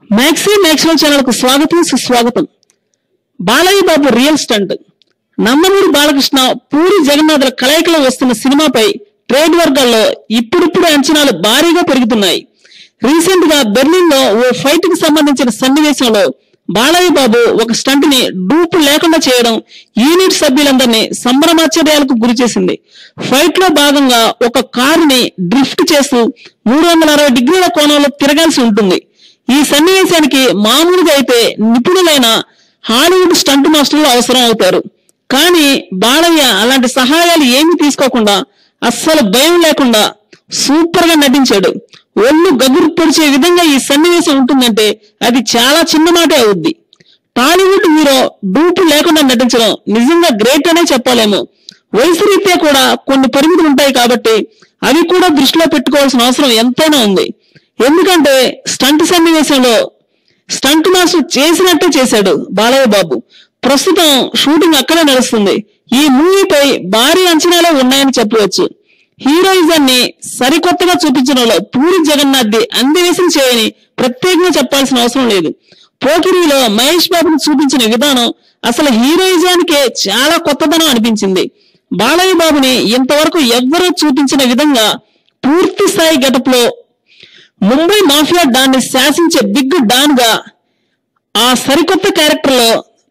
Maximal channel को स्वागत सुस्वागत बालయ్య బాబు real stunt Nandamuri Balakrishna puri జగన్నాథుల కలయికలో వస్తున్న సినిమాపై ట్రేడ్ వర్గాల్లో ఇప్పుడిప్పుడు అంచనాలు భారీగా పెరుగుతున్నాయి. రీసెంట్ గా బెర్లిన్ లో ఓ ఫైట్ కి సంబంధించిన సన్నివేశంలో బాలయ్య బాబు ఒక స్టంట్ ని డూపు లేకుండా చేయడం యూనిట్ సభ్యులందరినీ సంబరమాశ్చర్యాలకు గురి చేసింది. ఫైట్ లో భాగంగా ఒక కారుని డ్రిఫ్ట్ చేస్తూ 360 డిగ్రీల కోణంలో తిరగాల్సి ఉంటుంది. ఈ సన్నివేశానికి మామూలుగా అయితే నిపుణులైన హాలీవుడ్ స్టంట్ మాస్టర్లు అవసరం అవుతారు. కానీ బాలయ్య అలాంటి సహాయాలు ఏమీ తీసుకోకుండా అస్సలు భయం లేకుండా సూపర్ గా నటించాడు. ఒళ్ళు గగురు పొడిచే విధంగా ఈ సన్నివేశం ఉంటుందంటే అది చాలా చిన్న మాటే అవుద్ది. టాలీవుడ్ హీరో డూపు లేకుండా నటించడం నిజంగా గ్రేట్ అనే చెప్పాలేమో. వయసు రీత్యా కూడా కొన్ని పరిమితులు ఉంటాయి కాబట్టి అవి కూడా దృష్టిలో పెట్టుకోవాల్సిన అవసరం ఎంతైనా ఉంది. ఎందుకంటే స్టంట్ సన్నివేశంలో స్టంట్ మాస్టర్ చేసినట్టే చేశాడు బాలయ్య బాబు. ప్రస్తుతం షూటింగ్ అక్కడే నడుస్తుంది. ఈ మూవీపై భారీ అంచనాలే ఉన్నాయని చెప్పవచ్చు. హీరోయిజాన్ని సరికొత్తగా చూపించడంలో పూరి జగన్నాథ్ అందివేశం చేయని ప్రత్యేకంగా చెప్పాల్సిన అవసరం లేదు. పోకిరిలో మహేష్ బాబును చూపించిన విధానం అసలు హీరోయిజానికే చాలా కొత్తదనం అనిపించింది. బాలయ్య బాబుని ఇంతవరకు ఎవ్వరూ చూపించిన విధంగా పూర్తి స్థాయి గెటప్ లో ముంబై మాఫియా డాన్ ని శాసించే బిగ్ డాన్ గా ఆ సరికొత్త క్యారెక్టర్ లో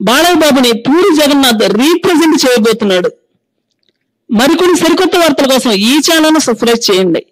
బాలయ్య బాబుని పూరి జగన్నాథ్ రీప్రజెంట్ చేయబోతున్నాడు. మరికొన్ని సరికొత్త వార్తల కోసం ఈ ఛానల్ ను సబ్స్క్రైబ్ చేయండి.